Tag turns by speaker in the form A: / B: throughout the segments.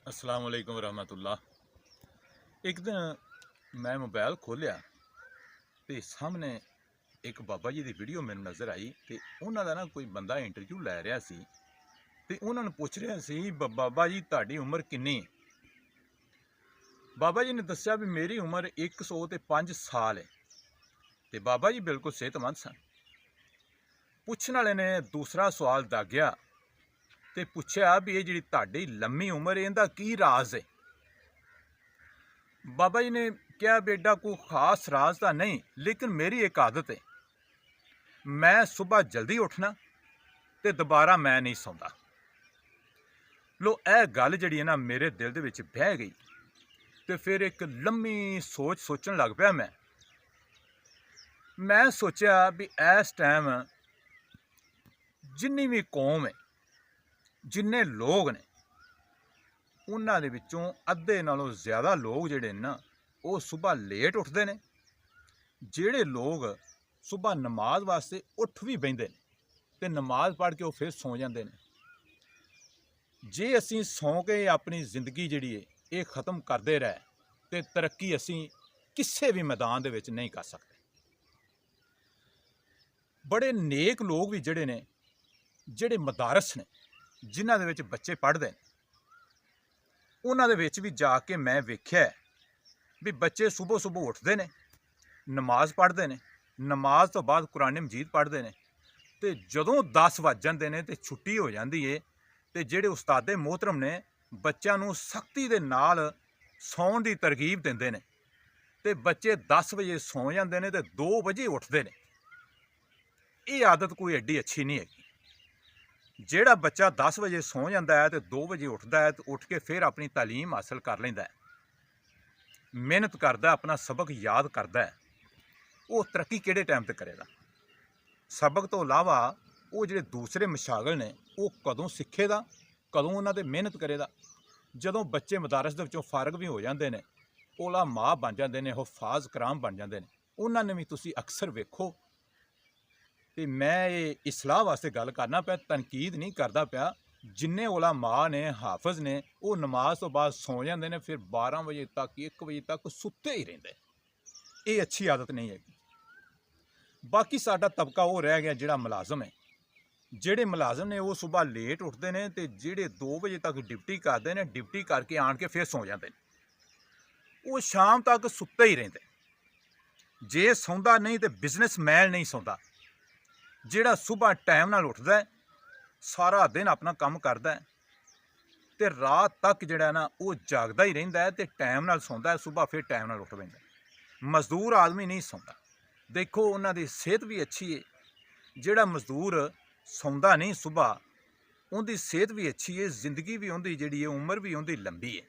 A: अस्सलाम वालेकुम रहमतुल्लाह। एक दिन मैं मोबाइल खोलिया तो सामने एक बाबा जी की वीडियो मैनू नज़र आई। तो उन्होंने ना कोई बंदा इंटरव्यू लै रहा सी ते उन्होंने पुछ रहा सी बाबा जी तुहाडी उम्र किन्नी है। बाबा जी ने दस्सिया भी मेरी उम्र 105 साल है। तो बाबा जी बिल्कुल सेहतमंद सन। पुछने वाले ने दूसरा सवाल दागिया तो पूछा भी ये जी तुहाडी लम्मी उम्र इहदा की राज है। बाबा जी ने कहा बेटा कोई खास राज तो नहीं, लेकिन मेरी एक आदत है, मैं सुबह जल्दी उठना तो दोबारा मैं नहीं सौंदा। लो यह गल जी है ना मेरे दिल दे विच बह गई। तो फिर एक लम्मी सोचन लग पाया। मैं सोचा भी इस टाइम जिन्नी भी कौम है, जिन्ने लोग ने, उन्हां दे विचों अद्धे नालों ज़्यादा लोग जिहड़े ना वो सुबह लेट उठते हैं। जिहड़े लोग सुबह नमाज वास्ते उठ भी बहिंदे ने ते नमाज पढ़ के वो फिर सौ जाते हैं। जे असीं सौ के अपनी जिंदगी जिहड़ी है ये ख़त्म करते रहे तो तरक्की असीं किसी भी मैदान दे विच नहीं कर सकते। बड़े नेक लोग भी जिहड़े ने, जिहड़े मदारस ने, जिन्हां दे विच बच्चे पढ़ते हैं, उन्हां दे विच भी जाके मैं वेख्या भी बच्चे सुबह सुबह उठते हैं, नमाज पढ़ते हैं, नमाज तो बाद कुरान मजीद पढ़ते हैं। तो जदों 10 वज जाते हैं तो छुट्टी हो जाती है तो जिहड़े उस्तादे मोहतरम ने बच्चों नूं सख्ती दे नाल सौण की तरगीब देंदे ने ते बच्चे 10 बजे सौ जाते हैं तो 2 बजे उठते हैं। ये आदत कोई एड्डी अच्छी नहीं है। जिहड़ा बच्चा 10 बजे सौ जाता है तो 2 बजे उठता है, तो उठ के फिर अपनी तालीम हासिल कर लैंदा है, मेहनत करता, अपना सबक याद करता है, वो तरक्की किहड़े टाइम पर करेगा। सबक तो इलावा वो जिहड़े दूसरे मशागिल ने वो कदों सिखेगा, कदों उन्हां ते मेहनत करेगा। जदों बच्चे मदारस दे विचों फारग भी हो जाते हैं, ओला माँ बन जाते हैं, हुफाज कराम बन जाते हैं, उन्होंने भी तुसीं अक्सर वेखो। तो मैं ये इसलाह वास्ते गल करना पिया, तनकीद नहीं करता पिया। जिन्ने ओला माँ ने, हाफज ने, वो नमाज तो बाद सौ जाते हैं, फिर 12 बजे तक 1 बजे तक सुत्ते ही रहिंदे। ये अच्छी आदत नहीं है। बाकी साडा तबका वो रह गया जिहड़ा मुलाजम है। जिहड़े मुलाजम ने वो सुबह लेट उठते हैं तो जिहड़े 2 बजे तक ड्यूटी करते हैं, ड्यूटी करके आन के फिर सौ जाते हैं, वो शाम तक सुत्ते ही रहिंदे। जे सौंदा नहीं तो बिजनेसमैन नहीं सौंदा। जिहड़ा सुबह टाइम नाल उठदा है, सारा दिन अपना काम करदा है ते रात तक जिहड़ा ना वो जागदा ही रहिंदा है ते टाइम नाल सौंदा है, सुबह फिर टाइम नाल उठ पैंदा। मजदूर आदमी नहीं सौंदा। देखो उन्हां दी सेहत भी अच्छी है। जिहड़ा मजदूर सौंदा नहीं सुबह, उनकी सेहत भी अच्छी है, जिंदगी भी उनकी जिहड़ी है उम्र भी उनकी लंबी है।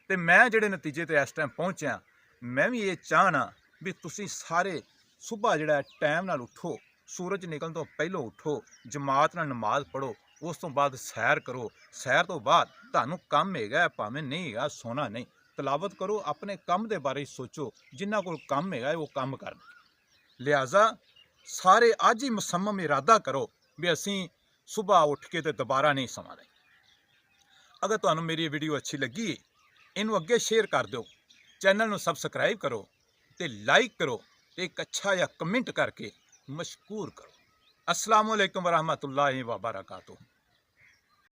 A: तो मैं जिहड़े नतीजे ते इस टाइम पहुँचा, मैं भी ये चाहना भी तुसीं सारे सुबह जिहड़ा टाइम नाल उठो, सूरज निकलण तो पहलों उठो, जमात नाल नमाज पढ़ो, उस तो बाद सैर करो, सैर तो बाद तुहानूं काम हैगा, भावें नहीं हैगा, सोना नहीं, तलावत करो, अपने काम के बारे सोचो, जिन्हां कोल काम हैगा वो काम करन। लिहाजा सारे अज ही मुसम्मम इरादा करो भी असीं सुबह उठ के तो दोबारा नहीं सवांगे। अगर तुहानूं मेरी वीडियो अच्छी लगी, इनू अगे शेयर कर दो, चैनल नूं सबसक्राइब करो तो लाइक करो, एक अच्छा या कमेंट करके मशकूर करो। अस्सलाम वालेकुम वरहमतुल्लाहि वबरकातुहू।